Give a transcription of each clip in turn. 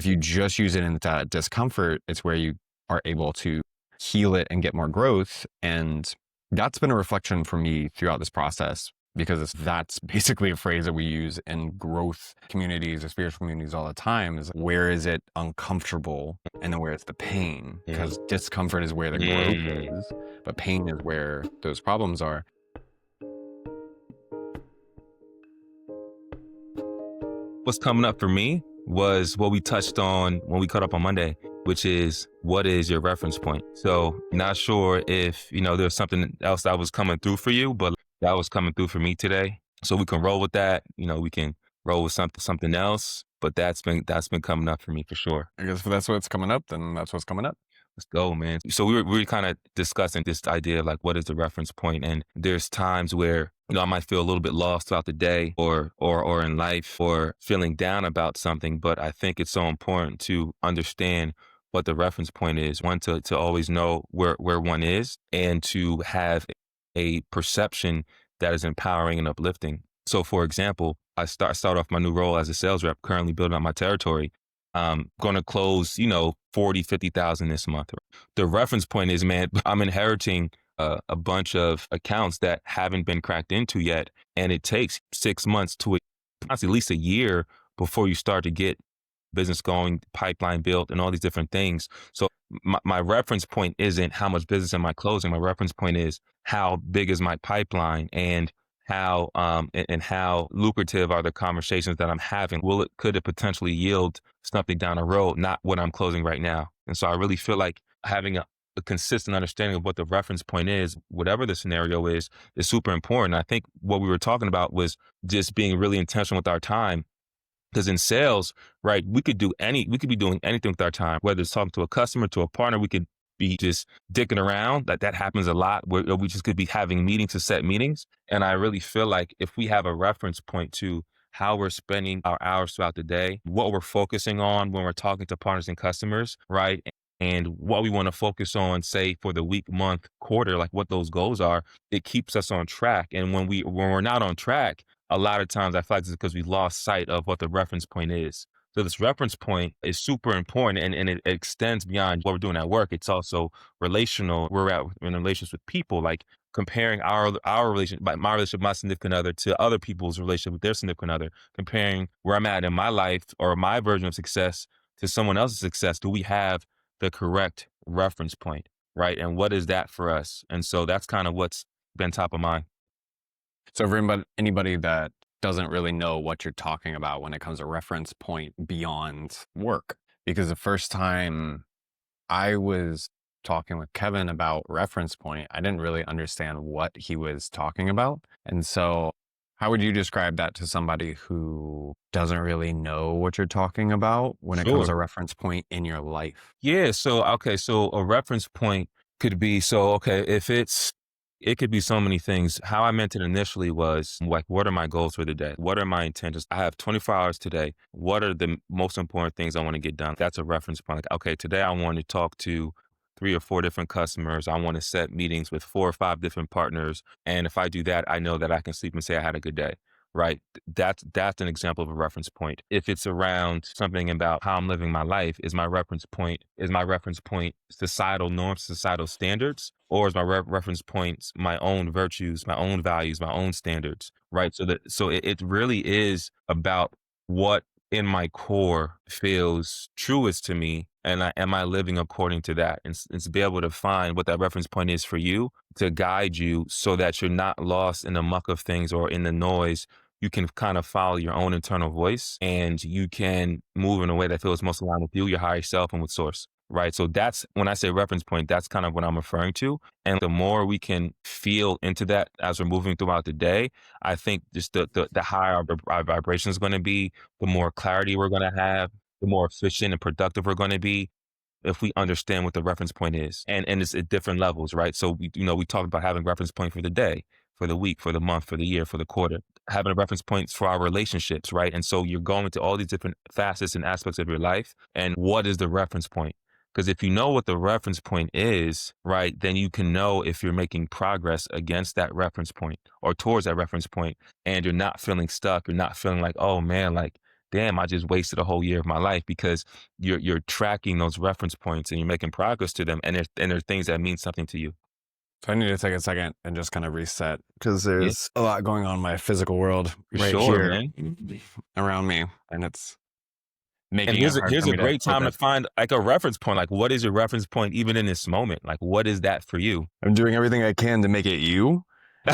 If you just use it in that discomfort, it's where you are able to heal it and get more growth. And that's been a reflection for me throughout this process, because that's basically a phrase that we use in growth communities or spiritual communities all the time, is where is it uncomfortable and then where it's the pain, Mm. because discomfort is where the growth Mm. is, but pain is where those problems are. What's coming up for me was what we touched on when we caught up on Monday, which is what is your reference point? So not sure if, there's something else that was coming through for you, but that was coming through for me today. So we can roll with that. We can roll with something else, but that's been coming up for me for sure. I guess if that's what's coming up, then that's what's coming up. Let's go, man. So we were kind of discussing this idea of like, what is the reference point? And there's times where, I might feel a little bit lost throughout the day or in life or feeling down about something. But I think it's so important to understand what the reference point is. One, to always know where one is and to have a perception that is empowering and uplifting. So for example, I start off my new role as a sales rep, currently building up my territory. Going to close, 40, 50,000 this month. The reference point is, man, I'm inheriting a bunch of accounts that haven't been cracked into yet. And it takes 6 months to at least a year before you start to get business going, pipeline built, and all these different things. So my reference point isn't how much business am I closing. My reference point is how big is my pipeline and how lucrative are the conversations that I'm having? Could it potentially yield something down the road, not what I'm closing right now? And so I really feel like having a consistent understanding of what the reference point is, whatever the scenario is super important. I think what we were talking about was just being really intentional with our time. Because in sales, right, we could be doing anything with our time, whether it's talking to a customer, to a partner, we could be just dicking around. That happens a lot where we just could be having meetings to set meetings. And I really feel like if we have a reference point to how we're spending our hours throughout the day, what we're focusing on when we're talking to partners and customers, right? And what we want to focus on, say for the week, month, quarter, like what those goals are, it keeps us on track. And when we're not on track, a lot of times I feel like it's because we lost sight of what the reference point is. So this reference point is super important and it extends beyond what we're doing at work. It's also relational. We're in relations with people, like comparing our relationship, my relationship with my significant other to other people's relationship with their significant other, comparing where I'm at in my life or my version of success to someone else's success. Do we have the correct reference point? Right. And what is that for us? And so that's kind of what's been top of mind. So for anybody that doesn't really know what you're talking about when it comes to reference point beyond work, because the first time I was talking with Kevin about reference point, I didn't really understand what he was talking about. And so how would you describe that to somebody who doesn't really know what you're talking about when it comes Sure. to reference point in your life? Yeah. So, okay. So a reference point could be, it could be so many things. How I meant it initially was like, what are my goals for the day? What are my intentions? I have 24 hours today. What are the most important things I want to get done? That's a reference point. Like, okay, today I want to talk to 3 or 4 different customers. I want to set meetings with 4 or 5 different partners. And if I do that, I know that I can sleep and say I had a good day. Right. That's an example of a reference point. If it's around something about how I'm living my life, is my reference point societal norms, societal standards, or is my reference points my own virtues, my own values, my own standards, right? So it really is about what in my core feels truest to me, and am I living according to that? And to be able to find what that reference point is for you to guide you, so that you're not lost in the muck of things or in the noise. You can kind of follow your own internal voice, and you can move in a way that feels most aligned with you, your higher self, and with source. Right. So that's when I say reference point, that's kind of what I'm referring to. And the more we can feel into that as we're moving throughout the day, I think just the higher our vibration is going to be, the more clarity we're going to have, the more efficient and productive we're going to be if we understand what the reference point is. And it's at different levels, right? So we talked about having reference point for the day, for the week, for the month, for the year, for the quarter, having a reference points for our relationships, right? And so you're going to all these different facets and aspects of your life. And what is the reference point? Because if you know what the reference point is, right, then you can know if you're making progress against that reference point or towards that reference point, and you're not feeling stuck. You're not feeling like, oh man, like damn, I just wasted a whole year of my life because you're tracking those reference points and you're making progress to them, and they're things that mean something to you. So I need to take a second and just kind of reset because Yeah, there's a lot going on in my physical world for right sure, here man. around me, and it's And making it hard here's for a me to great time to focus. find like a reference point. Like, what is your reference point even in this moment? Like, what is that for you? I'm doing everything I can to make it you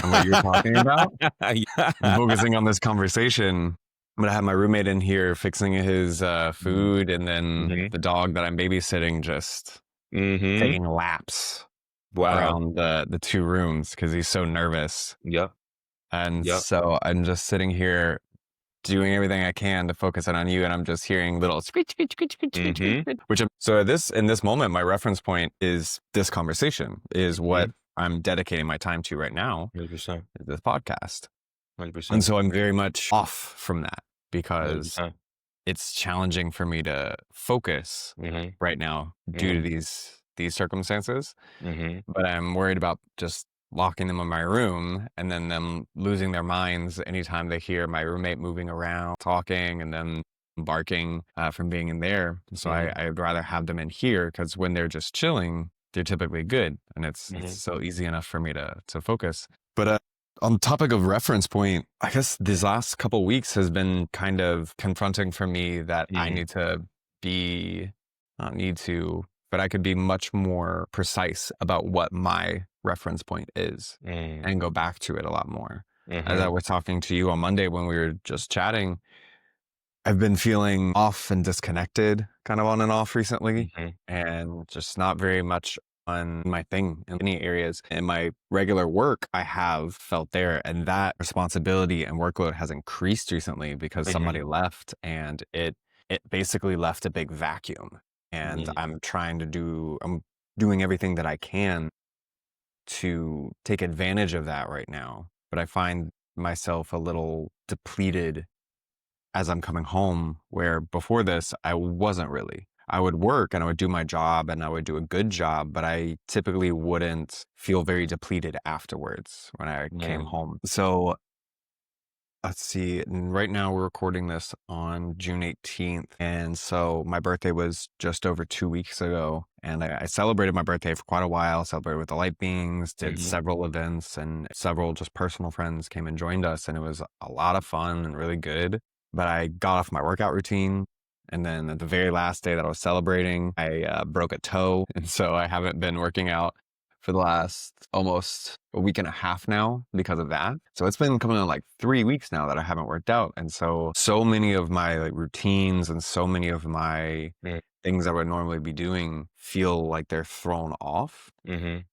and what you're talking about. I'm Yeah. focusing on this conversation. I'm gonna have my roommate in here fixing his Mhm, food, and then mhm, the dog that I'm babysitting just mhm. taking laps Wow. around the two rooms because he's so nervous. Yep, And yep. so I'm just sitting here doing everything I can to focus in on you, and I'm just hearing little screech, screech, screech, screech, screech, screech, Mhm, screech. Which so this in this moment, my reference point is this conversation, is what mhm. I'm dedicating my time to right now, 100%, is this podcast. And 100%, so I'm very much off from that because 100%. it's challenging for me to focus Mhm, right now due to mhm, these circumstances. mhm, But I'm worried about just locking them in my room and then them losing their minds anytime they hear my roommate moving around, talking, and then barking from being in there. So mhm, I'd rather have them in here because when they're just chilling, they're typically good, and it's mhm, so easy enough for me to focus. But on the topic of reference point, I guess these last couple weeks has been kind of confronting for me that I mhm, need to be, not need to, but I could be much more precise about what my reference point is mm, and go back to it a lot more. As I mhm, was talking to you on Monday when we were just chatting, I've been feeling off and disconnected kind of on and off recently, mhm, and just not very much on my thing in many areas. In my regular work, I have felt there, and that responsibility and workload has increased recently because mhm, somebody left, and it basically left a big vacuum. And mhm, I'm doing everything that I can to take advantage of that right now. But I find myself a little depleted as I'm coming home, where before this, I wasn't really. I would work and I would do my job and I would do a good job, but I typically wouldn't feel very depleted afterwards when I came mm, home. So let's see. Right now, we're recording this on June 18th. And so my birthday was just over 2 weeks ago. And I celebrated my birthday for quite a while, celebrated with the light beings, did mhm, several events, and several just personal friends came and joined us. And it was a lot of fun and really good. But I got off my workout routine. And then at the very last day that I was celebrating, I broke a toe. And so I haven't been working out for the last almost a week and a half now because of that. So it's been coming on like 3 weeks now that I haven't worked out. And so many of my like routines and so many of my mm, things I would normally be doing feel like they're thrown off. mhm,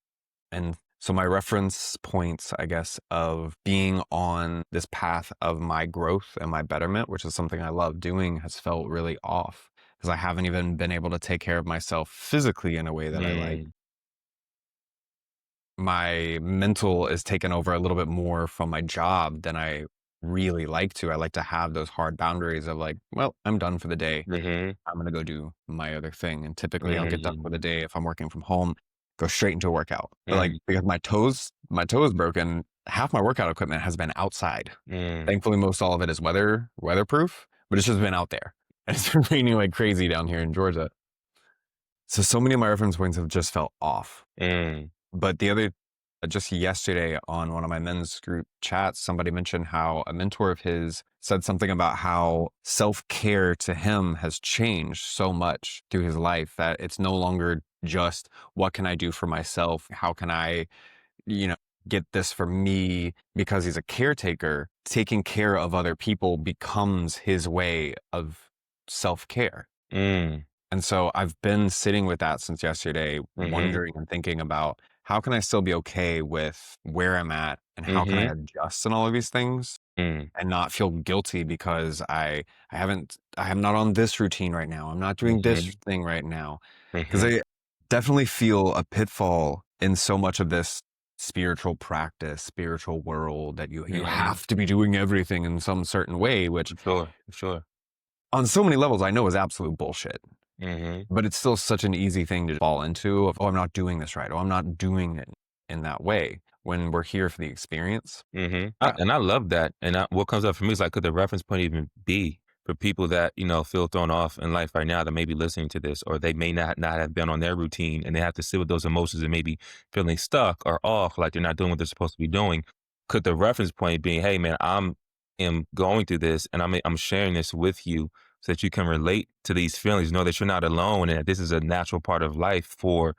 And so my reference points, I guess, of being on this path of my growth and my betterment, which is something I love doing, has felt really off because I haven't even been able to take care of myself physically in a way that I like. mm, My mental is taken over a little bit more from my job than I really like to. I like to have those hard boundaries of like, well, I'm done for the day. mhm, I'm going to go do my other thing. And typically I'll get done for mm, the day if I'm working from home, go straight into a workout. But like mm, because my toe is broken, half my workout equipment has been outside. mm, Thankfully most all of it is weatherproof, but it's just been out there. And it's been raining like crazy down here in Georgia. So many of my reference points have just felt off. mm, But the other just yesterday on one of my men's group chats, somebody mentioned how a mentor of his said something about how self-care to him has changed so much through his life that it's no longer just what can I do for myself? How can I, you know, get this for me because he's a caretaker? Taking care of other people becomes his way of self-care. mm, And so I've been sitting with that since yesterday, mhm, wondering and thinking about how can I still be okay with where I'm at and how can I mhm, adjust in all of these things mm, and not feel guilty because I am not on this routine right now. I'm not doing this mhm, thing right now. Because mhm, I definitely feel a pitfall in so much of this spiritual practice, spiritual world that you mhm. have to be doing everything in some certain way, which For sure, for sure. on so many levels I know is absolute bullshit. Mhm, But it's still such an easy thing to fall into of, "Oh, I'm not doing this right. Oh, I'm not doing it in that way," when we're here for the experience. mhm. Yeah. And I love that, and what comes up for me is like, could the reference point even be? for people that, feel thrown off in life right now that may be listening to this, or they may not have been on their routine and they have to sit with those emotions and maybe feeling stuck or off, like they're not doing what they're supposed to be doing. Could the reference point being, hey man, am going through this and I'm sharing this with you so that you can relate to these feelings, know that you're not alone and that this is a natural part of life for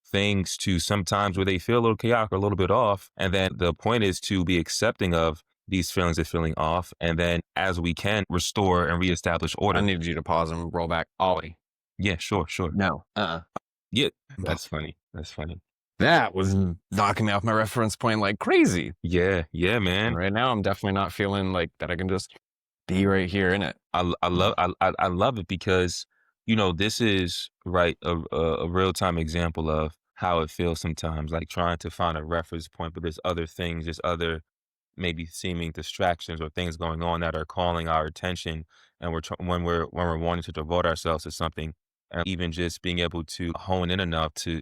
things to sometimes where they feel a little chaotic or a little bit off. And then the point is to be accepting of these feelings of feeling off. And then as we can restore and reestablish I order. need you to pause and roll back. Ollie. Yeah, sure, sure. No. Yeah. Impossible. That's funny. That's funny. That was knocking me off my reference point like crazy. Yeah. Yeah, And man. right now, I'm definitely not feeling like that I can just be right here in it. I love it because, this is right a real time example of how it feels sometimes, like trying to find a reference point, but there's other things, there's other maybe seeming distractions or things going on that are calling our attention and when we're wanting to devote ourselves to something and even just being able to hone in enough to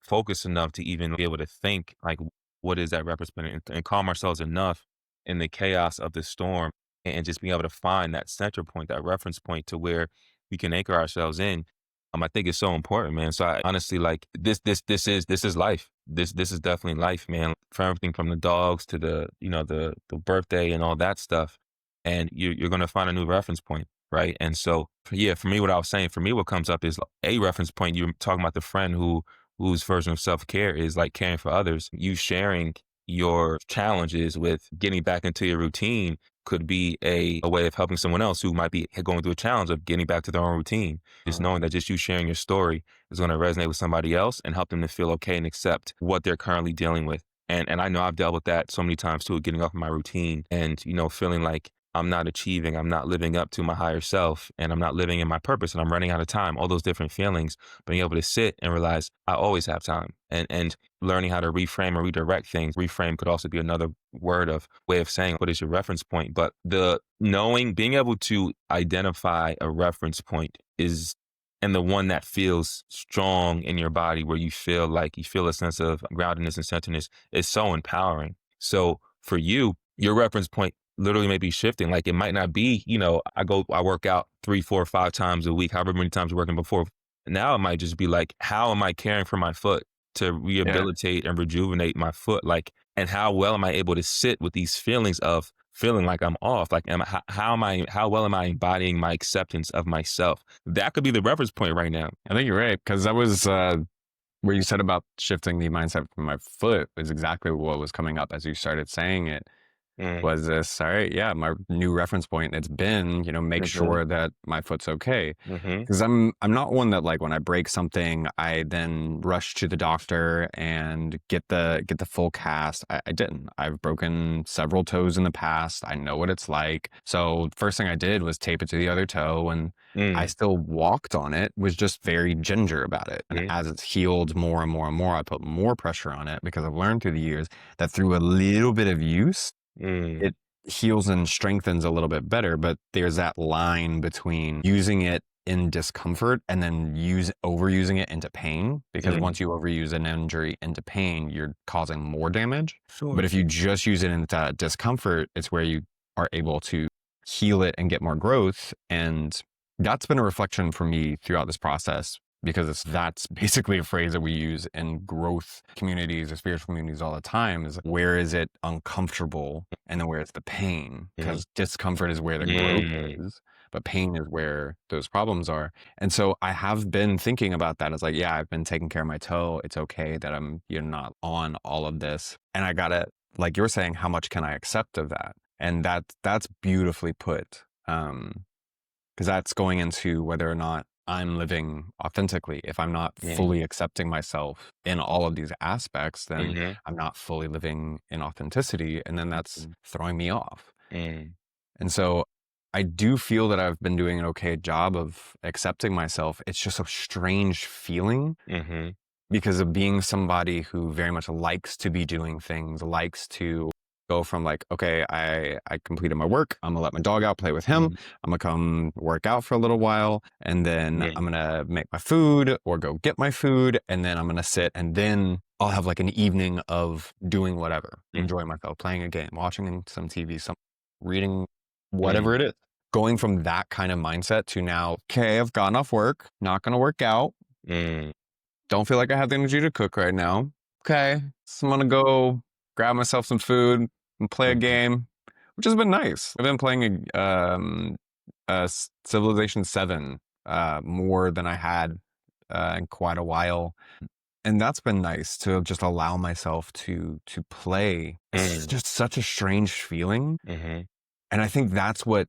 focus enough to even be able to think like what is that representing and calm ourselves enough in the chaos of the storm and just being able to find that center point, that reference point to where we can anchor ourselves in. I think it's so important, man. So I honestly like this is life. This is definitely life, man. For everything from the dogs to the birthday and all that stuff. And you're gonna find a new reference point, right? And so yeah, for me, what I was saying, for me, what comes up is a reference point. You're talking about the friend whose version of self care is like caring for others. You sharing your challenges with getting back into your routine could be a way of helping someone else who might be going through a challenge of getting back to their own routine. Just knowing that just you sharing your story is going to resonate with somebody else and help them to feel okay and accept what they're currently dealing with. And I know I've dealt with that so many times too, getting off of my routine and, feeling like I'm not achieving, I'm not living up to my higher self, and I'm not living in my purpose, and I'm running out of time, all those different feelings, being able to sit and realize I always have time. And learning how to reframe and redirect things. Reframe could also be another way of saying what is your reference point. But the knowing, being able to identify a reference point is and the one that feels strong in your body where you feel a sense of groundedness and centeredness is so empowering. So for you, your reference point literally may be shifting. Like it might not be, I work out 3, 4, 5 times a week, however many times you're working before. Now it might just be like, how am I caring for my foot to Yeah. rehabilitate and rejuvenate my foot? Like, and how well am I able to sit with these feelings of feeling like I'm off? Like, how well am I embodying my acceptance of myself? That could be the reference point right now. I think you're right. Because that was where you said about shifting the mindset from my foot is exactly what was coming up as you started saying it. Mm, Was this all right? Yeah, my new reference point. It's been, make mhm, sure that my foot's okay. mhm, Because I'm not one that like when I break something, I then rush to the doctor and get the full cast. I didn't. I've broken several toes in the past. I know what it's like. So first thing I did was tape it to the other toe, and I mm, still walked on it. Was just very ginger about it. And mhm, as it's healed more and more and more, I put more pressure on it because I've learned through the years that through a little bit of use mm, it heals and strengthens a little bit better, but there's that line between using it in discomfort and then overusing it into pain, because mm. once you overuse an injury into pain, you're causing more damage. But Sure. if you just use it into discomfort, it's where you are able to heal it and get more growth. And that's been a reflection for me throughout this process, because that's basically a phrase that we use in growth communities or spiritual communities all the time, is where is it uncomfortable and then where is the pain, Mhm, because discomfort is where the growth mm, is, but pain is where those problems are. And so I have been thinking about that as like, yeah, I've been taking care of my toe, it's okay that I'm not on all of this, and I gotta, like you're saying, how much can I accept of that? And that's beautifully put. Because that's going into whether or not I'm living authentically. If I'm not mm, fully accepting myself in all of these aspects, then mhm, I'm not fully living in authenticity. And then that's mhm, throwing me off. mm, And so I do feel that I've been doing an okay job of accepting myself. It's just a strange feeling mhm, because of being somebody who very much likes to be doing things, likes to go from like, okay, I completed my work. I'm gonna let my dog out, play with him. mm, I'm gonna come work out for a little while, and then mm, I'm gonna make my food or go get my food, and then I'm gonna sit, and then I'll have like an evening of doing whatever, mm, enjoying myself, playing a game, watching some TV, some reading, mm, whatever it is. going from that kind of mindset to now, okay, I've gotten off work, not going to work out. Mm, Don't feel like I have the energy to cook right now. Okay, so I'm going to go grab myself some food and play a mhm, game, which has been nice. I've been playing Civilization 7 more than I had in quite a while. And that's been nice to just allow myself to play. It's mm, just such a strange feeling, mhm. and I think that's what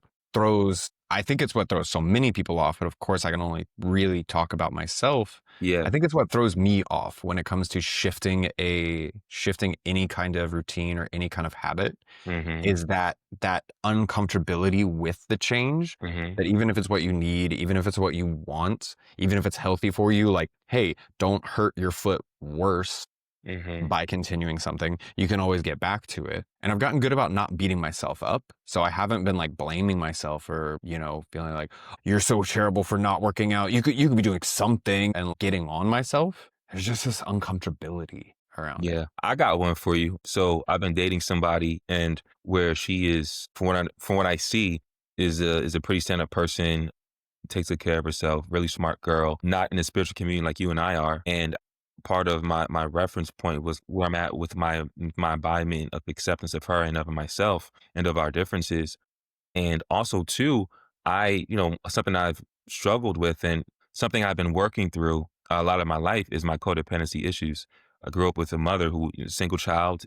I think it's what throws so many people off, but of course I can only really talk about myself. I Yeah. think it's what throws me off when it comes to shifting any kind of routine or any kind of habit Mhm, is that uncomfortability with the change, mhm, that even if it's what you need, even if it's what you want, even if it's healthy for you, like, hey, don't hurt your foot worse mhm. by continuing something. You can always get back to it. And I've gotten good about not beating myself up. So I haven't been like blaming myself or, feeling like you're so terrible for not working out. You could be doing something and getting on myself. There's just this uncomfortability around it. Yeah, I got one for you. So I've been dating somebody, and where she is, from what I see, is a pretty stand up person, takes good care of herself, really smart girl, not in the spiritual community like you and I are. And part of my reference point was where I'm at with my embodiment of acceptance of her and of myself and of our differences. And also too, something I've struggled with and something I've been working through a lot of my life is my codependency issues. I grew up with a mother who, single child,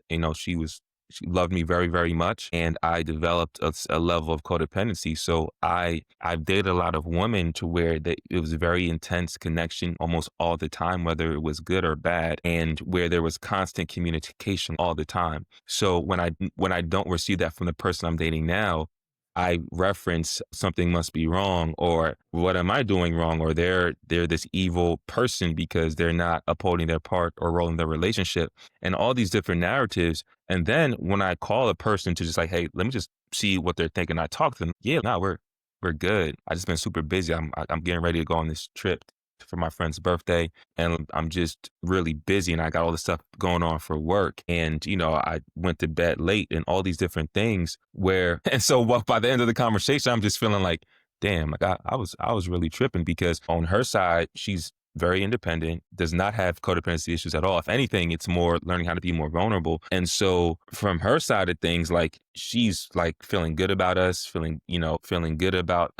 she loved me very, very much. And I developed a level of codependency. So I've dated a lot of women to where it was a very intense connection almost all the time, whether it was good or bad, and where there was constant communication all the time. So when I don't receive that from the person I'm dating now, I reference something must be wrong, or what am I doing wrong, or they're this evil person because they're not upholding their part or role in their relationship, and all these different narratives. And then when I call a person to just like, hey, let me just see what they're thinking, I talk to them. Yeah, no, we're good. I just been super busy. I'm getting ready to go on this trip for my friend's birthday, and I'm just really busy, and I got all this stuff going on for work. And, I went to bed late and all these different things where, and so by the end of the conversation, I'm just feeling like, damn, like I was really tripping because on her side, she's very independent, does not have codependency issues at all. If anything, it's more learning how to be more vulnerable. And so from her side of things, like she's like feeling good about us, feeling good about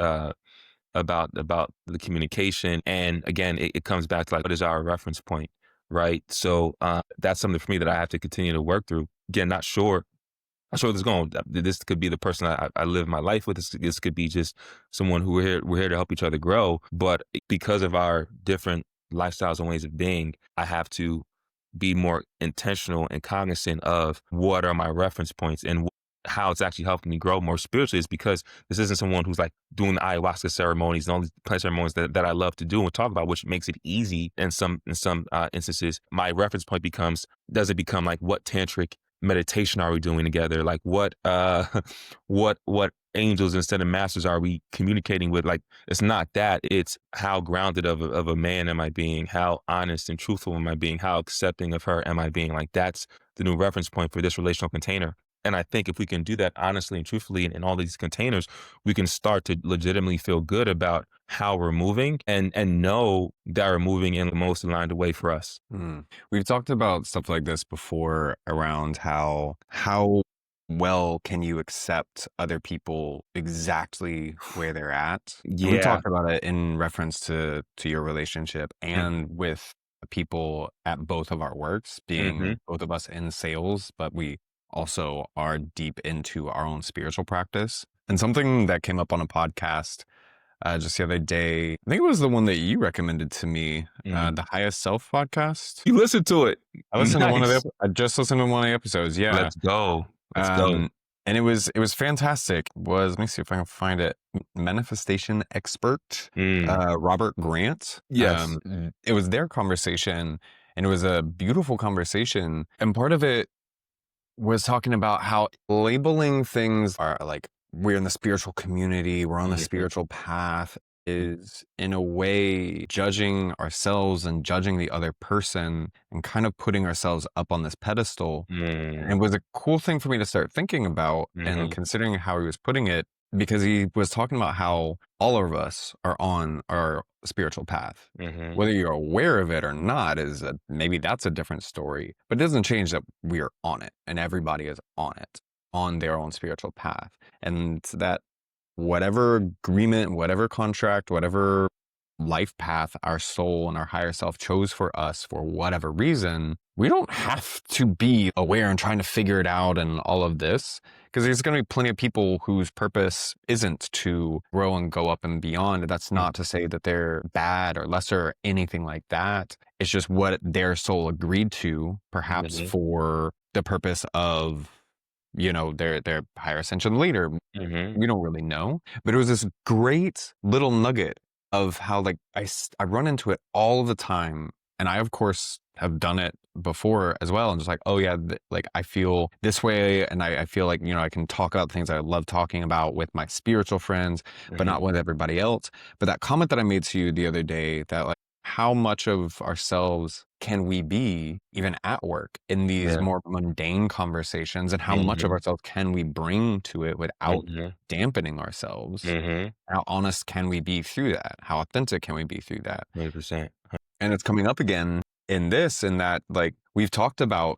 the communication. And again, it comes back to like, what is our reference point, right? So that's something for me that I have to continue to work through. Again, not sure where this is going. This could be the person I live my life with. This could be just someone who we're here to help each other grow. But because of our different lifestyles and ways of being, I have to be more intentional and cognizant of what are my reference points and how it's actually helping me grow more spiritually. Is because this isn't someone who's like doing the ayahuasca ceremonies and all these plant ceremonies that I love to do and talk about, which makes it easy in some instances. My reference point does it become like, what tantric meditation are we doing together? Like what angels instead of masters are we communicating with? Like, it's not that, it's how grounded of a man am I being? How honest and truthful am I being? How accepting of her am I being? Like, that's the new reference point for this relational container. And I think if we can do that honestly and truthfully in all these containers, we can start to legitimately feel good about how we're moving and know that we're moving in the most aligned way for us. Mm. We've talked about stuff like this before around how well can you accept other people exactly where they're at. And we've Yeah. talked about it in reference to your relationship and with the people at both of our works, Mm-hmm. being both of us in sales, but we also are deep into our own spiritual practice. And something that came up on a podcast just the other day. I think it was the one that you recommended to me, Mm. the Highest Self podcast. You listen to it. Nice. I just listened to one of the episodes. Yeah. Let's go. Let's go. Um, and it was fantastic. Let me see if I can find it. Manifestation expert, Mm. Robert Grant. Yes. It was their conversation, and it was a beautiful conversation. And part of it was talking about how labeling things are like we're in the spiritual community, we're on the Mhm. spiritual path is in a way judging ourselves and judging the other person and kind of putting ourselves up on this pedestal. And Mm. it was a cool thing for me to start thinking about and Mhm. considering how he was putting it. because he was talking about how all of us are on our spiritual path. Mhm. Whether you're aware of it or not maybe that's a different story, but it doesn't change that we are on it and everybody is on it, on their own spiritual path. And that whatever agreement, whatever contract, whatever life path our soul and our higher self chose for us for whatever reason, we don't have to be aware and trying to figure it out and all of this. Because there's going to be plenty of people whose purpose isn't to grow and go up and beyond. That's not to say that they're bad or lesser or anything like that. It's just what their soul agreed to, perhaps Mhm. for the purpose of, their higher ascension leader. Mhm. We don't really know, but it was this great little nugget of how like I run into it all the time, and I of course have done it before as well, and just like, oh yeah, like I feel this way, and I feel like I can talk about things I love talking about with my spiritual friends, but Mhm. not with everybody else. But that comment that I made to you the other day, that like how much of ourselves can we be even at work in these Yeah. more mundane conversations, and how much of Mhm. ourselves can we bring to it without Mhm. dampening ourselves? Mhm. How honest can we be through that? How authentic can we be through that? 100%. And it's coming up again in this, in that, like, we've talked about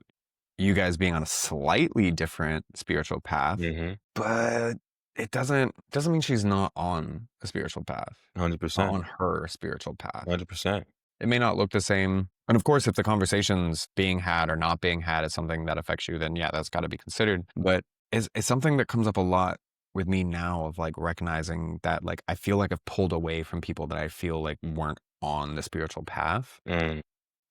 you guys being on a slightly different spiritual path, Mhm. but it doesn't mean she's not on a spiritual path, not 100%. on her spiritual path. 100%. It may not look the same. And of course, if the conversation's being had or not being had is something that affects you, then yeah, that's got to be considered. But it's something that comes up a lot with me now, of like recognizing that like I feel like I've pulled away from people that I feel like weren't on the spiritual path. Mm.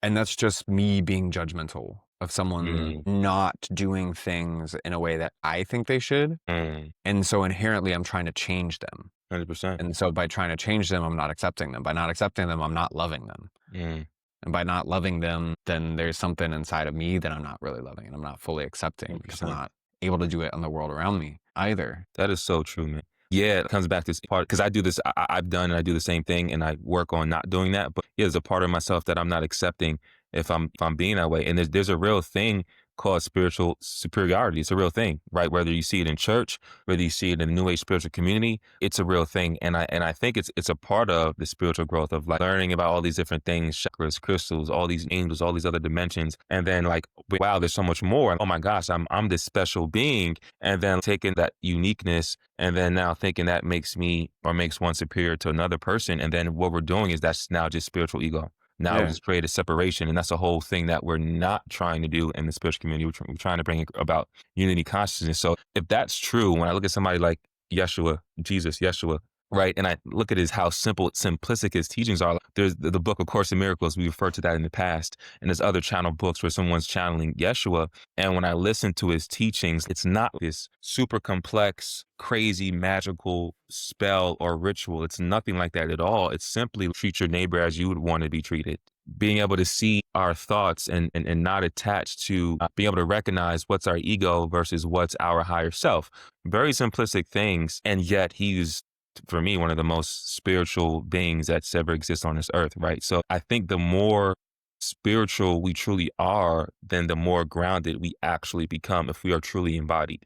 And that's just me being judgmental of someone Mm. not doing things in a way that I think they should. Mm. And so inherently, I'm trying to change them. 100%. And so by trying to change them, I'm not accepting them. By not accepting them, I'm not loving them. Mm. And by not loving them, then there's something inside of me that I'm not really loving and I'm not fully accepting, because I'm 100%. not able to do it on the world around me either. That is so true, man. Yeah, it comes back to this part because I do this. I've done and I do the same thing, and I work on not doing that. But yeah, there's a part of myself that I'm not accepting if I'm being that way. And there's a real thing called spiritual superiority. It's a real thing, right? Whether you see it in church, whether you see it in the New Age spiritual community, it's a real thing. And I think it's a part of the spiritual growth of like learning about all these different things, chakras, crystals, all these angels, all these other dimensions, and then like, wow, there's so much more. Oh my gosh, I'm this special being, and then taking that uniqueness and then now thinking that makes me or makes one superior to another person. And then what we're doing is that's now just spiritual ego. Now we Yeah. just create a separation. And that's a whole thing that we're not trying to do in the spiritual community. We're trying to bring about unity consciousness. So if that's true, when I look at somebody like Yeshua, Jesus, Yeshua, right, and I look at his how simplistic his teachings are. There's the book, of Course in Miracles. We referred to that in the past. And there's other channel books where someone's channeling Yeshua. And when I listen to his teachings, it's not this super complex, crazy, magical spell or ritual. It's nothing like that at all. It's simply treat your neighbor as you would want to be treated. Being able to see our thoughts and not attached to being able to recognize what's our ego versus what's our higher self. Very simplistic things. And yet he's, for me, one of the most spiritual beings that's ever exists on this earth, right? So I think the more spiritual we truly are, then the more grounded we actually become if we are truly embodied.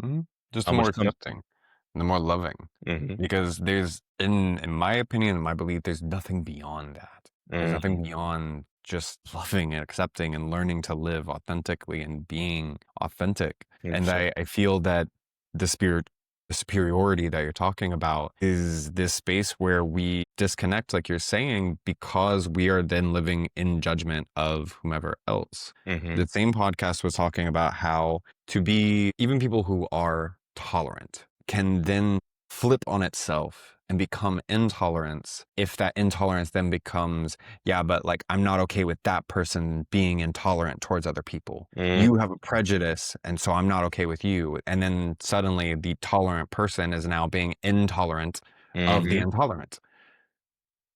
Mhm. Just the more Which comes, accepting and the more loving, hmm because there's, in my opinion, in my belief, there's nothing beyond that. There's hmm nothing beyond just loving and accepting and learning to live authentically and being authentic. And 100%. I feel that the spirit, the superiority that you're talking about is this space where we disconnect, like you're saying, because we are then living in judgment of whomever else. hmm The same podcast was talking about how to be, even people who are tolerant can then flip on itself and become intolerance, if that intolerance then becomes, yeah, but like I'm not okay with that person being intolerant towards other people. hmm You have a prejudice, and so I'm not okay with you. And then suddenly the tolerant person is now being intolerant of the hmm intolerant.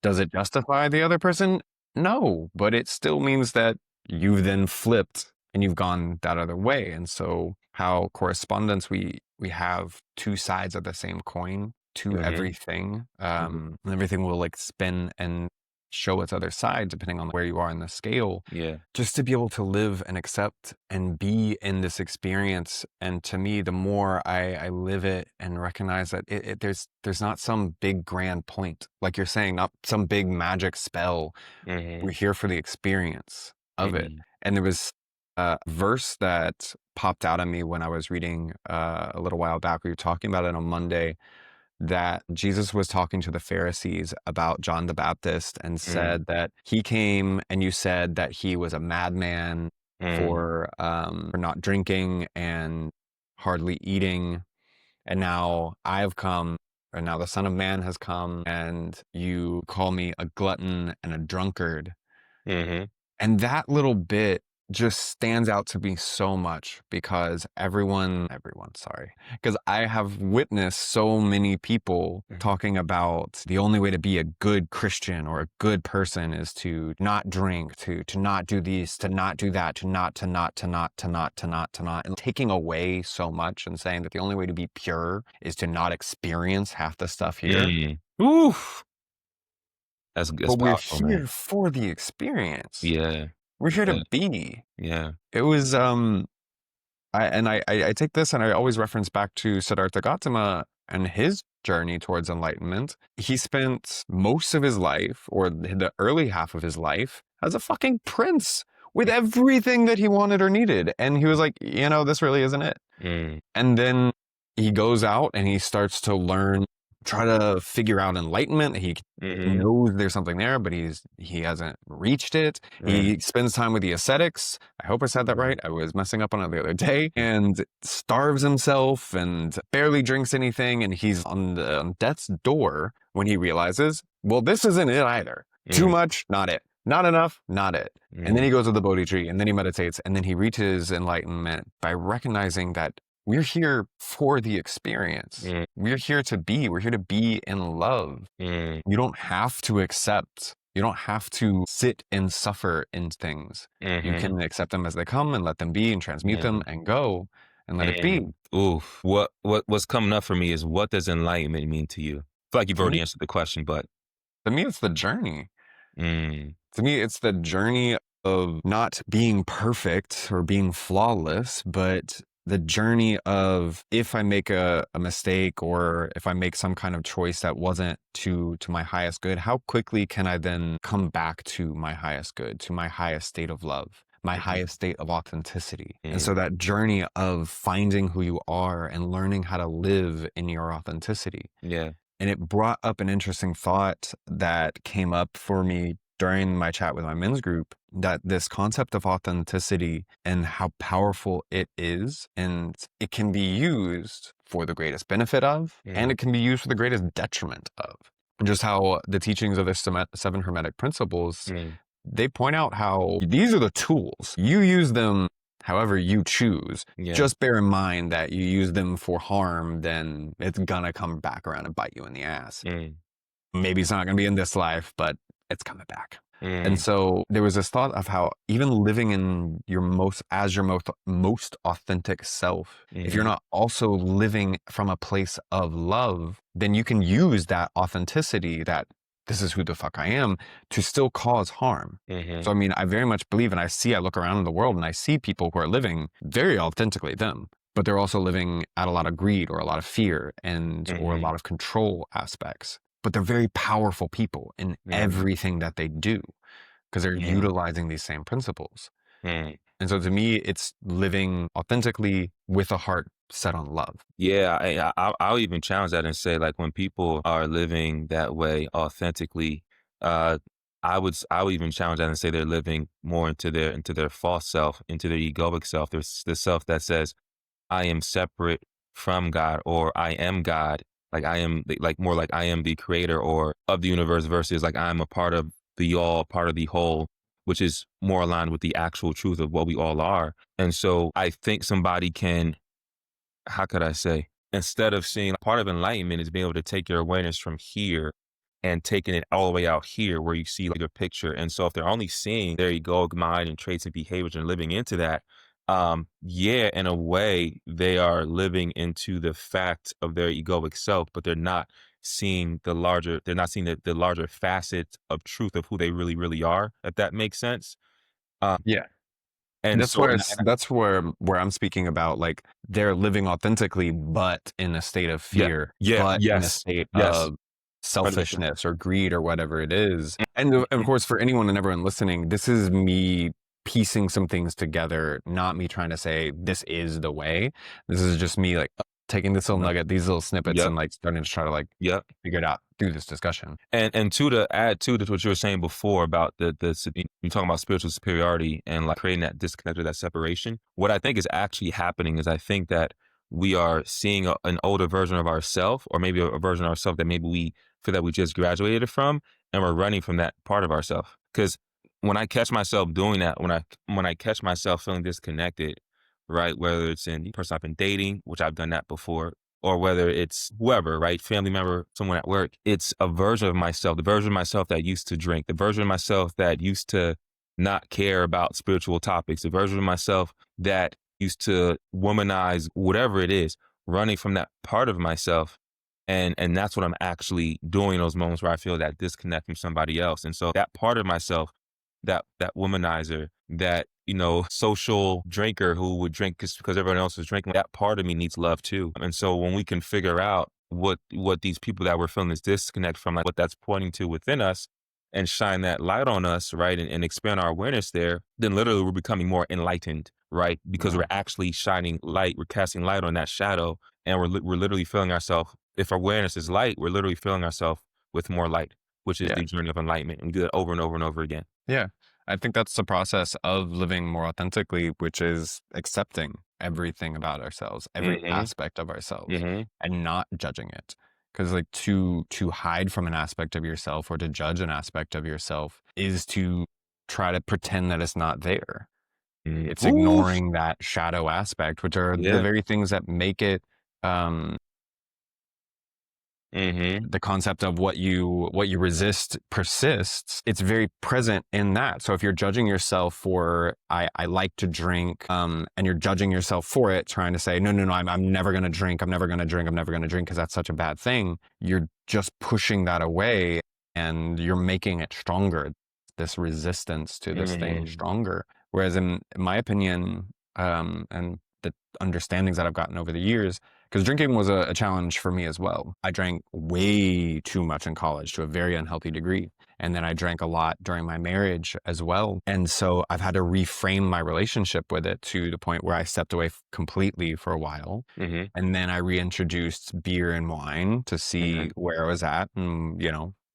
Does it justify the other person? No, but it still means that you've then flipped and you've gone that other way. And so how correspondence, we have two sides of the same coin to hmm everything. hmm Everything will like spin and show its other side, depending on where you are in the scale, Yeah. just to be able to live and accept and be in this experience. And to me, the more I live it and recognize that there's not some big grand point, like you're saying, not some big magic spell. We're Mhm. here for the experience of it. Mhm. And there was a verse that popped out at me when I was reading a little while back. We were talking about it on Monday, that Jesus was talking to the Pharisees about John the Baptist and Mm. said that he came and you said that he was a madman Mm. for not drinking and hardly eating. And now I've come, or now the Son of Man has come, and you call me a glutton and a drunkard. Mhm. And that little bit just stands out to me so much because sorry, because I have witnessed so many people Mhm. talking about the only way to be a good Christian or a good person is to not drink, to not do these, to not do that, to not, and taking away so much and saying that the only way to be pure is to not experience half the stuff here. Mm. Oof. That's But we're powerful, man. here for the experience. Yeah. We're here to Yeah. be. Yeah. It was I take this and I always reference back to Siddhartha Gautama and his journey towards enlightenment. He spent most of his life, or the early half of his life, as a fucking prince with everything that he wanted or needed. And he was like, this really isn't it. Mm. And then he goes out and he starts to learn, try to figure out enlightenment. He Mhm. knows there's something there, but he hasn't reached it. Mm. He spends time with the ascetics. I hope I said that right. I was messing up on it the other day, and starves himself and barely drinks anything. And he's on death's door when he realizes, well, this isn't it either. Too Mm. much, not it. Not enough, not it. And then Mm. he goes to the Bodhi tree and then he meditates and then he reaches enlightenment by recognizing that we're here for the experience. Mm. We're here to be. We're here to be in love. Mm. You don't have to accept. You don't have to sit and suffer in things. You Mhm. can accept them as they come and let them be and transmute Yeah. them and go and let it be. And oof. What's coming up for me is, what does enlightenment mean to you? I feel like you've To me, already answered the question, but it's the journey. mm. To me, it's the journey of not being perfect or being flawless, but the journey of if I make a mistake or if I make some kind of choice that wasn't to my highest good, how quickly can I then come back to my highest good, to my highest state of love, my Mhm. highest state of authenticity? And so Mm. that journey of finding who you are and learning how to live in your authenticity. Yeah. And it brought up an interesting thought that came up for me during my chat with my men's group, that this concept of authenticity and how powerful it is, and it can be used for the greatest benefit of, and Mm. it can be used for the greatest detriment of. And just how the teachings of the seven hermetic principles, Mm. they point out how these are the tools. You use them however you choose. Yeah. Just bear in mind that you use them for harm, then it's gonna come back around and bite you in the ass. Mm. Maybe it's not gonna be in this life, but it's coming back. And Mm. so there was this thought of how even living in your most authentic self, if you're Mhm. not also living from a place of love, then you can use that authenticity, that this is who the fuck I am, to still cause harm. So Mhm. I mean, I very much believe, and I look around in the world and I see people who are living very authentically them, but they're also living at a lot of greed or a lot of fear or a Mhm. lot of control aspects. But they're very powerful people in Mm. everything that they do because they're Mm. utilizing these same principles. Mm. And so to me, it's living authentically with a heart set on love. Yeah, I'll even challenge that and say, like, when people are living that way authentically, uh, I would even challenge that and say they're living more into their false self, into their egoic self. There's the self that says, I am separate from God, or I am God. Like, I am like more like I am the creator or of the universe, versus like I'm a part of the all, part of the whole, which is more aligned with the actual truth of what we all are. And so I think somebody can, how could I say, instead of seeing, part of enlightenment is being able to take your awareness from here and taking it all the way out here where you see like a picture. And so if they're only seeing their egoic mind and traits and behaviors and living into that, yeah, in a way they are living into the fact of their egoic self, but they're not seeing they're not seeing the larger facets of truth of who they really, really are, if that makes sense. Uh, Yeah. and That's so, where I'm speaking about, like, they're living authentically, but in a state of yeah, fear, yeah, but in a yes, state yes, of 100%. selfishness or greed or whatever it is. And of Mhm. course, for anyone and everyone listening, this is me piecing some things together, not me trying to say this is the way. This is just me, like, taking this little Yep, nugget, these little snippets, yep, and, like, starting to try to, like, yep. figure it out through this discussion. And to add to what you were saying before about you talking about spiritual superiority and like creating that disconnect or that separation. What I think is actually happening is I think that we are seeing an older version of ourself, or maybe a version of ourselves that maybe we feel that we just graduated from, and we're running from that part of ourselves. Because when I catch myself doing that, when I catch myself feeling disconnected, right, whether it's in the person I've been dating, which I've done that before, or whether it's whoever, right? Family member, someone at work. It's a version of myself, the version of myself that used to drink, the version of myself that used to not care about spiritual topics, the version of myself that used to womanize whatever it is, running from that part of myself. And that's what I'm actually doing in those moments where I feel that disconnect from somebody else. And so that part of myself, that womanizer, that social drinker who would drink because everyone else is drinking, that part of me needs love too. And so when we can figure out what these people that we're feeling this disconnect from, like what that's pointing to within us, and shine that light on us, right, and expand our awareness there, then literally we're becoming more enlightened, right, because we're Wow. actually shining light, we're casting light on that shadow, and we're literally filling ourselves. If awareness is light, we're literally filling ourselves with more light, which is Yeah. the journey of enlightenment, and we do it over and over and over again. Yeah. I think that's the process of living more authentically, which is accepting everything about ourselves, every Mhm, aspect of ourselves, mhm, and not judging it. Because, like, to hide from an aspect of yourself or to judge an aspect of yourself is to try to pretend that it's not there. mm. It's Ooh, ignoring that shadow aspect, which are the yeah. very things that make it um Mhm, the concept of what you resist persists. It's very present in that. So if you're judging yourself for I like to drink, and you're judging yourself for it, trying to say no, no, no, I'm never going to drink, I'm never going to drink, I'm never going to drink because that's such a bad thing, you're just pushing that away, and you're making it stronger, this resistance to this thing mhm, stronger. Whereas in my opinion, and the understandings that I've gotten over the years, because drinking was a challenge for me as well. I drank way too much in college to a very unhealthy degree. And then I drank a lot during my marriage as well. And so I've had to reframe my relationship with it to the point where I stepped away completely for a while. mhm, And then I reintroduced beer and wine to see mhm, where I was at and,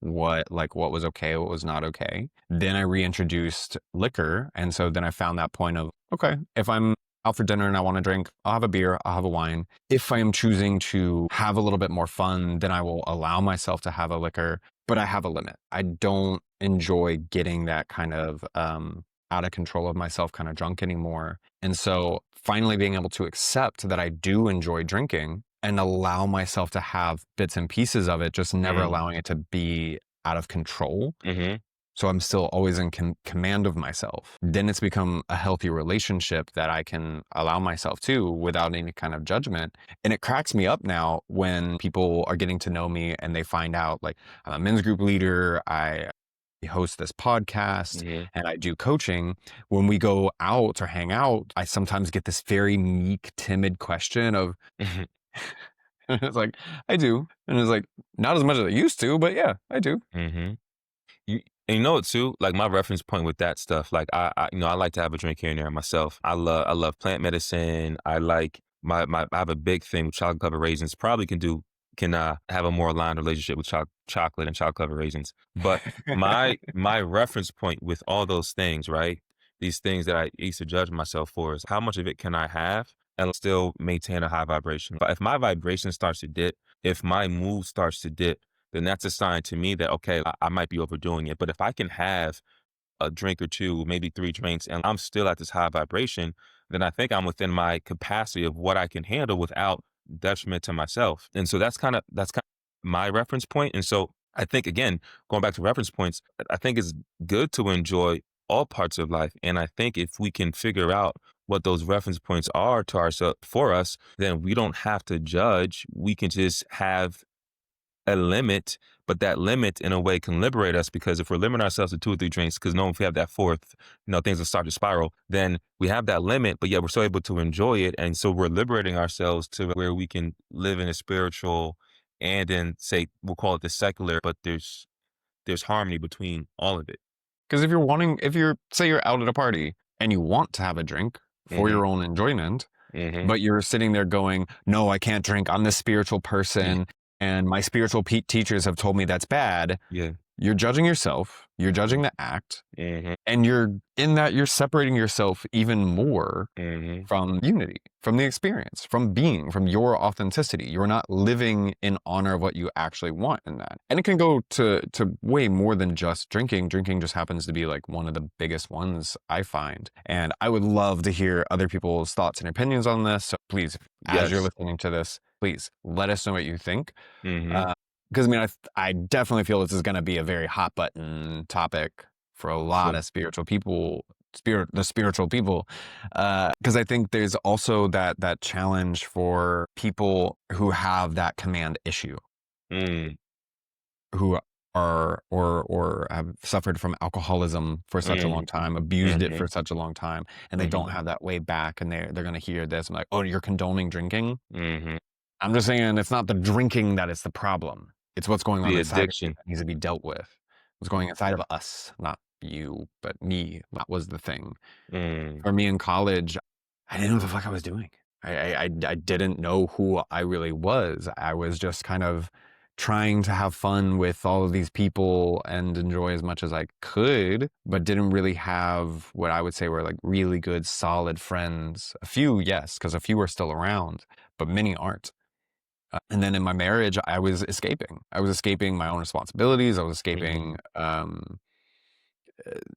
what was okay, what was not okay. Then I reintroduced liquor. And so then I found that point of, okay, if I'm out for dinner and I want to drink, I'll have a beer, I'll have a wine. If I am choosing to have a little bit more fun, then I will allow myself to have a liquor, but I have a limit. I don't enjoy getting that kind of out of control of myself kind of drunk anymore. And so finally being able to accept that I do enjoy drinking and allow myself to have bits and pieces of it, just never mm, allowing it to be out of control, mhm, so I'm still always in command of myself. Then it's become a healthy relationship that I can allow myself to without any kind of judgment. And it cracks me up now when people are getting to know me and they find out, like, I'm a men's group leader, I host this podcast, mhm, and I do coaching. When we go out or hang out, I sometimes get this very meek, timid question of, mhm, it's like, I do. And it's like, not as much as I used to, but yeah, I do. mhm. You and you know what too? Like my reference point with that stuff, like I like to have a drink here and there myself. I love plant medicine. I like I have a big thing with chocolate covered raisins. Probably can have a more aligned relationship with chocolate and chocolate covered raisins. But my reference point with all those things, right? These things that I used to judge myself for is how much of it can I have and still maintain a high vibration. But if my vibration starts to dip, if my mood starts to dip, then that's a sign to me that, okay, I might be overdoing it. But if I can have a drink or two, maybe 3 drinks, and I'm still at this high vibration, then I think I'm within my capacity of what I can handle without detriment to myself. And so that's kind of my reference point. And so I think again, going back to reference points, I think it's good to enjoy all parts of life. And I think if we can figure out what those reference points are to ourselves for us, then we don't have to judge. We can just have a limit, but that limit in a way can liberate us because if we're limiting ourselves to 2 or 3 drinks, because knowing if we have that fourth, things will start to spiral, then we have that limit, but yet we're still able to enjoy it. And so we're liberating ourselves to where we can live in a spiritual and in, say, we'll call it the secular, but there's harmony between all of it. Because if you're, say you're out at a party and you want to have a drink for Mhm. your own enjoyment, Mhm. but you're sitting there going, no, I can't drink. I'm this spiritual Yeah. person. And my spiritual teachers have told me that's bad. Yeah. You're judging yourself. You're Mhm. judging the act. Mhm. And you're separating yourself even more Mhm. from unity, from the experience, from your authenticity. You're not living in honor of what you actually want in that. And it can go to way more than just drinking. Drinking just happens to be like one of the biggest ones I find. And I would love to hear other people's thoughts and opinions on this. So please, as you're Yes. listening to this, please let us know what you think. Mhm. Uh, because I mean, I definitely feel this is going to be a very hot button topic for a lot Sure. of the spiritual people, because I think there's also that challenge for people who have that command issue, Mm. who are or have suffered from alcoholism for such a long Mm. time, abused it for Mhm. such a long time, and they don't Mhm. have that way back, and they're going to hear this and like, oh, you're condoning drinking. Mhm. I'm just saying it's not the drinking that is the problem. It's what's going on The inside of you addiction. that needs to be dealt with. What's going inside of us, not you, but me. That was the thing. Mm. For me in college, I didn't know what the fuck I was doing. I didn't know who I really was. I was just kind of trying to have fun with all of these people and enjoy as much as I could, but didn't really have what I would say were like really good, solid friends. A few, yes, because a few are still around, but many aren't. And then in my marriage, I was escaping. I was escaping my own responsibilities. I was Mhm. escaping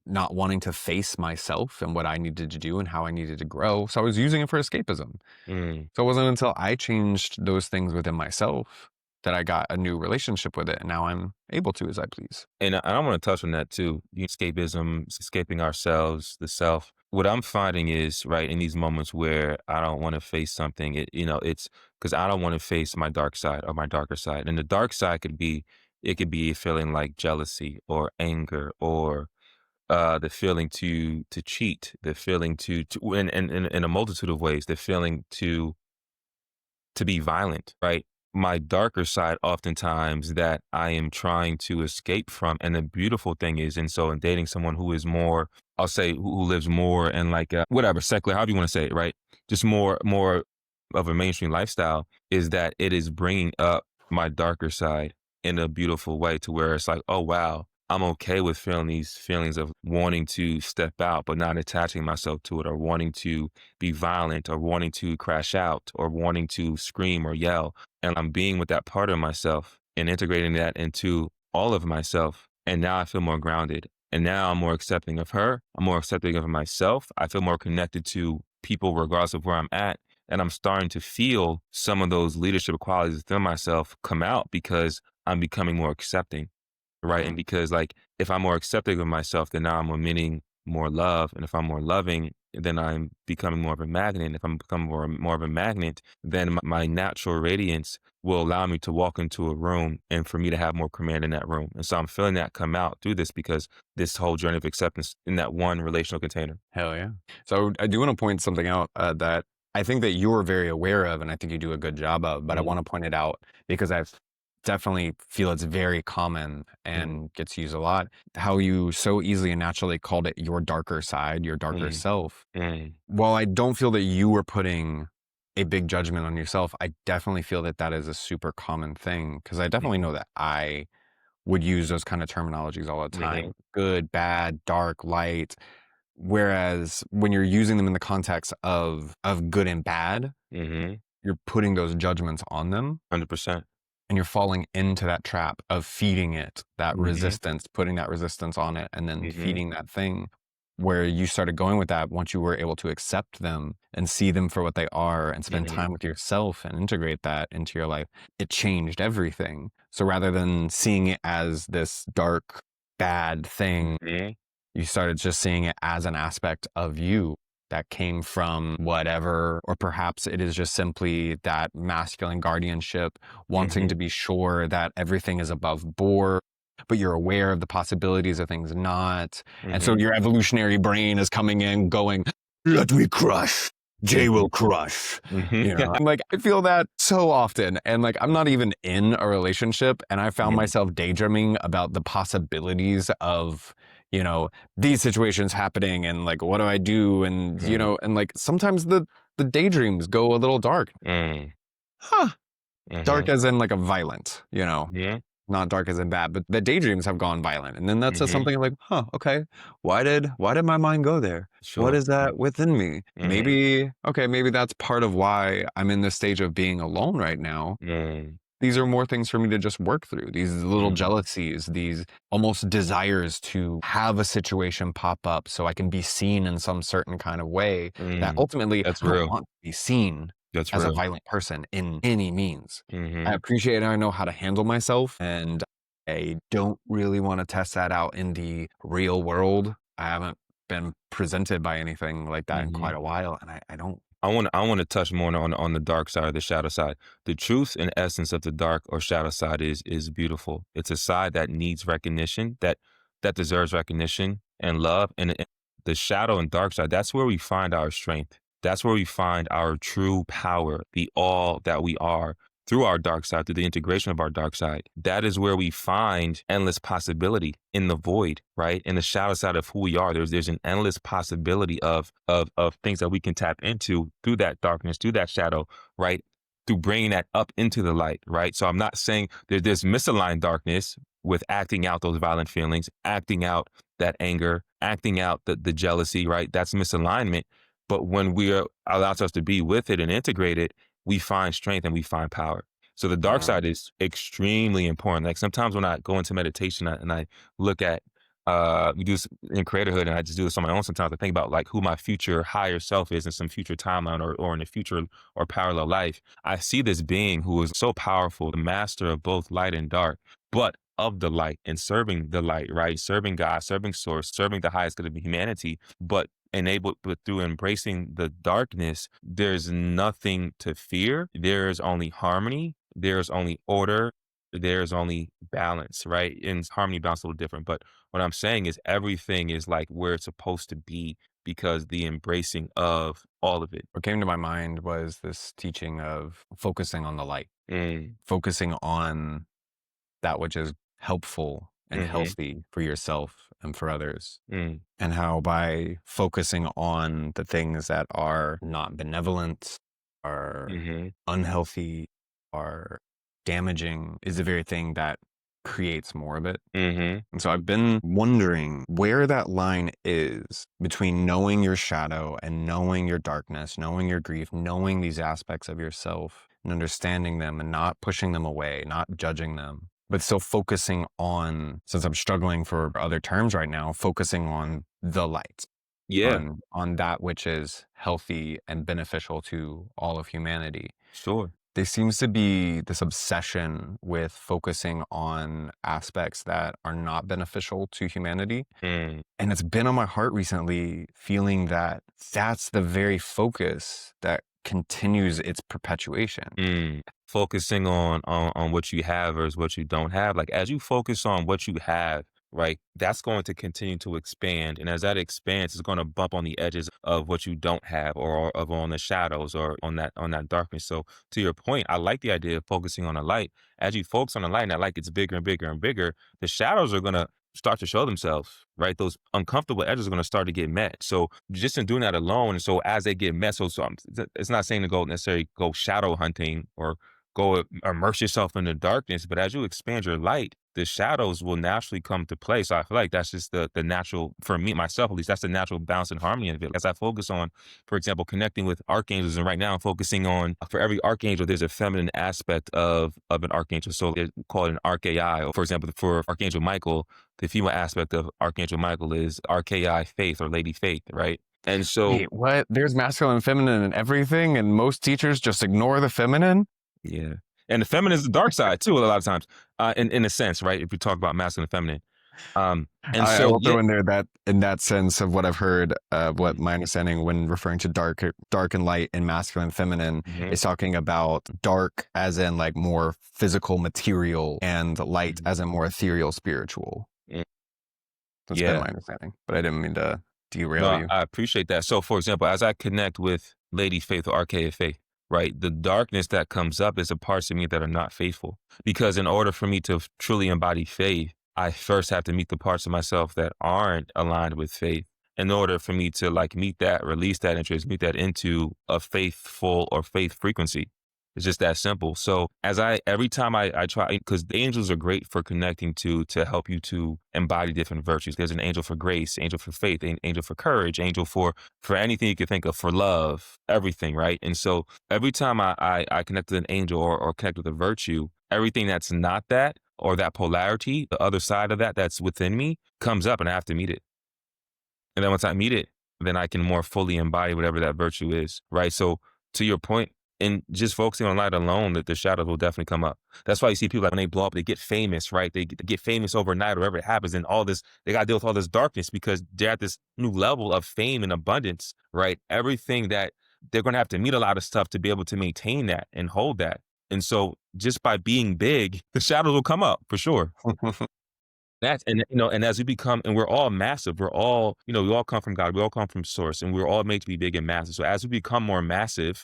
not wanting to face myself and what I needed to do and how I needed to grow. So I was using it for escapism. Mm. So it wasn't until I changed those things within myself that I got a new relationship with it. And now I'm able to as I please. And I want to touch on that too. Escapism, escaping ourselves, the self. What I'm finding is right in these moments where I don't want to face something. It's because I don't want to face my dark side or my darker side. And the dark side it could be a feeling like jealousy or anger or the feeling to cheat, the feeling to in a multitude of ways, the feeling to be violent, right? My darker side oftentimes that I am trying to escape from. And the beautiful thing is, and so in dating someone who is more, I'll say who lives more and like whatever, secular, however you want to say it, right? Just more of a mainstream lifestyle is that it is bringing up my darker side in a beautiful way to where it's like, oh wow, I'm okay with feeling these feelings of wanting to step out, but not attaching myself to it or wanting to be violent or wanting to crash out or wanting to scream or yell. And I'm being with that part of myself and integrating that into all of myself. And now I feel more grounded. And now I'm more accepting of her. I'm more accepting of myself. I feel more connected to people regardless of where I'm at. And I'm starting to feel some of those leadership qualities within myself come out because I'm becoming more accepting. Right. And Mm, because like if I'm more accepting of myself, then now I'm emitting more love. And if I'm more loving, then I'm becoming more of a magnet. If I'm becoming more of a magnet, then my natural radiance will allow me to walk into a room and for me to have more command in that room. And so I'm feeling that come out through this because this whole journey of acceptance in that one relational container. hell yeah. So I do want to point something out that I think that you're very aware of, and I think you do a good job of, but I Mm, want to point it out because I've definitely feel it's very common mm, and gets used a lot. How you so easily and naturally called it your darker side, your darker mm, self. mm, While I don't feel that you were putting a big judgment on yourself, I definitely feel that that is a super common thing because I definitely mhm, know that I would use those kind of terminologies all the mhm, time. Good, bad, dark, light. Whereas when you're using them in the context of good and bad, mhm, you're putting those judgments on them 100%. and you're falling into that trap of feeding it that Mhm, resistance, putting that resistance on it, and then mhm, feeding that thing where you started going with that once you were able to accept them and see them for what they are and spend mhm, time with yourself and integrate that into your life. It changed everything. So rather than seeing it as this dark, bad thing, mhm, you started just seeing it as an aspect of you. that came from whatever, or perhaps it is just simply that masculine guardianship, wanting Mhm. to be sure that everything is above board, but you're aware of the possibilities of things not. And so Mhm. your evolutionary brain is coming in going, let me crush. Jay will Mhm. crush. Mhm. You know, I'm like, I feel that so often. And like, I'm not even in a relationship. And I found Yeah. myself daydreaming about the possibilities of, you know, these situations happening and like, what do I do? And, you Mhm. know, and like sometimes the daydreams go a little dark. Mm. Huh. Dark Mhm. as in like a violent, you know, Yeah. not dark as in bad, but the daydreams have gone violent. And then that says Mhm. something like, huh, okay, why did my mind go there? What Sure. is that within me? Mhm. Maybe, okay, maybe that's part of why I'm in this stage of being alone right now. Mm. These are more things for me to just work through. These little Mm. jealousies, these almost desires to have a situation pop up so I can be seen in some certain kind of way that Mm. ultimately That's I don't real. want to be seen That's as a real. violent person in any means. I Mhm. appreciate I know how to handle myself, and I don't really want to test that out in the real world. I haven't been presented by anything like that in quite Mhm. a while, and I don't. I want to touch more on the dark side or the shadow side. The truth and essence of the dark or shadow side is beautiful. It's a side that needs recognition, that deserves recognition and love. And the shadow and dark side, that's where we find our strength. That's where we find our true power, the all that we are through our dark side, through the integration of our dark side. That is where we find endless possibility in the void, right? In the shadow side of who we are, there's an endless possibility of things that we can tap into through that darkness, through that shadow, right? Through bringing that up into the light, right? So I'm not saying there's misaligned darkness with acting out those violent feelings, acting out that anger, acting out the jealousy, right? That's misalignment. But when we are allows us to be with it and integrate it, we find strength and we find power. So the dark Mm, side is extremely important. Like sometimes when I go into meditation and I look at we do this in creatorhood, and I just do this on my own sometimes. I think about like who my future higher self is in some future timeline or in a future or parallel life. I see this being who is so powerful, the master of both light and dark, but of the light and serving the light, right? Serving God, serving source, serving the highest good of humanity, but through embracing the darkness, there's nothing to fear. There's only harmony. There's only order. There's only balance, right? And harmony, balance, a little different, but what I'm saying is everything is like where it's supposed to be because the embracing of all of it. what came to my mind was this teaching of focusing on the light, Mm. focusing on that which is helpful and Mhm. healthy for yourself and for others. Mm. And how by focusing on the things that are not benevolent, are Mhm. unhealthy, are damaging is the very thing that creates more of it. Mhm. And so I've been wondering where that line is between knowing your shadow and knowing your darkness, knowing your grief, knowing these aspects of yourself and understanding them and not pushing them away, not judging them, but still focusing on, since I'm struggling for other terms right now, focusing on the light, Yeah, on that which is healthy and beneficial to all of humanity. sure. There seems to be this obsession with focusing on aspects that are not beneficial to humanity. Mm. And it's been on my heart recently, feeling that that's the very focus that continues its perpetuation. Mm. Focusing on what you have versus what you don't have. Like as you focus on what you have, right, that's going to continue to expand. And as that expands, it's going to bump on the edges of what you don't have or of on the shadows or on that darkness. So to your point, I like the idea of focusing on the light. As you focus on the light and that light gets bigger and bigger and bigger, the shadows are gonna start to show themselves, right? Those uncomfortable edges are going to start to get met. So just in doing that alone, and so as they get met, it's not saying to go necessarily go shadow hunting or go immerse yourself in the darkness, but as you expand your light, the shadows will naturally come to play. So I feel like that's just the natural, for me, myself at least, that's the natural balance and harmony of it. As I focus on, for example, connecting with archangels, and right now I'm focusing on, for every archangel, there's a feminine aspect of an archangel. So they call it an archai. Or for example, for Archangel Michael, the female aspect of Archangel Michael is RKI Faith or Lady Faith, right? And so, Wait, what? There's masculine and feminine and everything, and most teachers just ignore the feminine? yeah. And the feminine is the dark side too, a lot of times, in a sense, right? If we talk about masculine and feminine. And I so will yeah, throw in there that in that sense of what I've heard, what mhm, my understanding when referring to dark and light and masculine and feminine mhm, is talking about dark as in like more physical material and light mhm, as in more ethereal spiritual. mm, That's been yeah. my understanding, but I didn't mean to derail No, you. I appreciate that. So, for example, as I connect with Lady Faith or Archaic Faith, right, the darkness that comes up is the parts of me that are not faithful. Because in order for me to truly embody faith, I first have to meet the parts of myself that aren't aligned with faith. In order for me to like meet that, release that interest, meet that into a faithful or faith frequency. It's just that simple. So every time I try, because the angels are great for connecting to help you to embody different virtues. There's an angel for grace, angel for faith, angel for courage, angel for anything you can think of, for love, everything, right? And so every time I connect with an angel or connect with a virtue, everything that's not that or that polarity, the other side of that that's within me comes up and I have to meet it. And then once I meet it, then I can more fully embody whatever that virtue is, right? So to your point, in just focusing on light alone, that the shadows will definitely come up. That's why you see people like when they blow up, they get famous, right? They get famous overnight or whatever it happens, and all this they got to deal with all this darkness because they're at this new level of fame and abundance, right? Everything that they're going to have to meet a lot of stuff to be able to maintain that and hold that. And so just by being big, the shadows will come up for sure. That's and and as we become and we're all massive, we're all, we all come from God, we all come from source, and we're all made to be big and massive. So as we become more massive,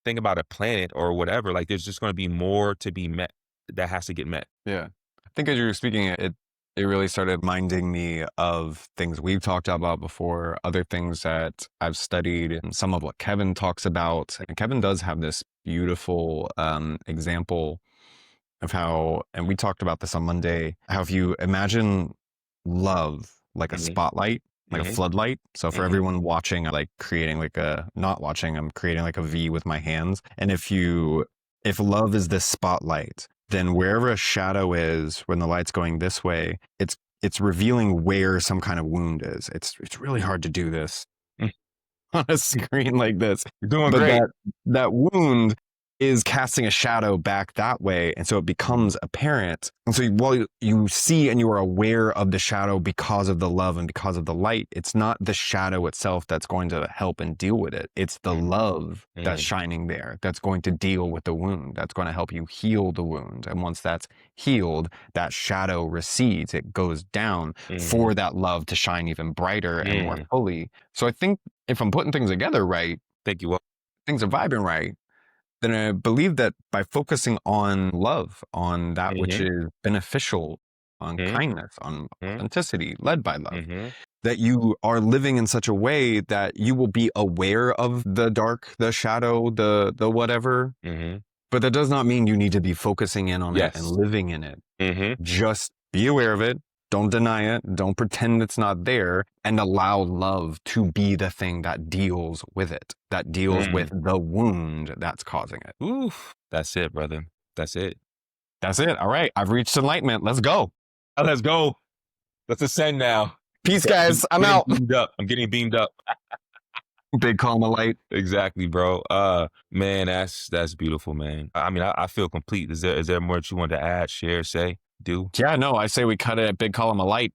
think about a planet or whatever, like there's just gonna be more to be met that has to get met. Yeah. I think as you were speaking, it really started reminding me of things we've talked about before, other things that I've studied, and some of what Kevin talks about. And Kevin does have this beautiful example of how, and we talked about this on Monday, how if you imagine love like a Mhm, spotlight, like a mhm, floodlight. So for mhm, everyone watching, I'm like creating like a, not watching, I'm creating like a V with my hands. And if love is this spotlight, then wherever a shadow is, when the light's going this way, it's revealing where some kind of wound is. It's really hard to do this mm. on a screen like this. You're doing But great. that wound is casting a shadow back that way. And so it Mhm, becomes apparent. And so while you see and you are aware of the shadow because of the love and because of the light, it's not the shadow itself that's going to help and deal with it. It's the mm, love that's mm, shining there that's going to deal with the wound, that's going to help you heal the wound. And once that's healed, that shadow recedes, it goes down mhm, for that love to shine even brighter and more mm. fully. So I think if I'm putting things together right, Thank you. Well, things are vibing right, then I believe that by focusing on love, on that which mhm, is beneficial, on mhm, kindness, on mhm, authenticity, led by love, mhm, that you are living in such a way that you will be aware of the dark, the shadow, the whatever. mhm. But that does not mean you need to be focusing in on it and Yes. living in it. Mhm, Just be aware of it. Don't deny it. Don't pretend it's not there, and allow love to be the thing that deals with it, that deals with mm. the wound that's causing it. Oof. That's it, brother. That's it. That's it. All right. I've reached enlightenment. Let's go. Let's go. Let's ascend now. Peace, Okay, guys. I'm getting out. beamed up. I'm getting beamed up. Big calm of light. Exactly, bro. Man, that's beautiful, man. I mean, I feel complete. Is there more that you want to add, share, say, do? Yeah, no, I say we cut it at big column of light.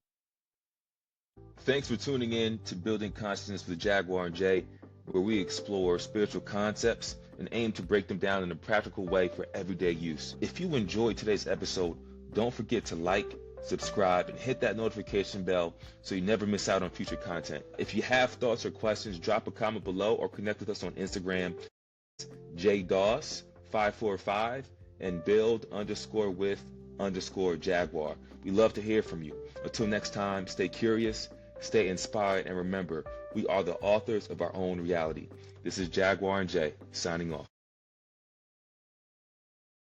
Thanks for tuning in to Building Consciousness with Jaguar and Jay, where we explore spiritual concepts and aim to break them down in a practical way for everyday use. If you enjoyed today's episode, don't forget to like, subscribe, and hit that notification bell so you never miss out on future content. If you have thoughts or questions, drop a comment below or connect with us on Instagram, jdoss545 and build_with_Jaguar. We love to hear from you. Until next time, stay curious, stay inspired, and remember, we are the authors of our own reality. This is Jaguar and Jay, signing off.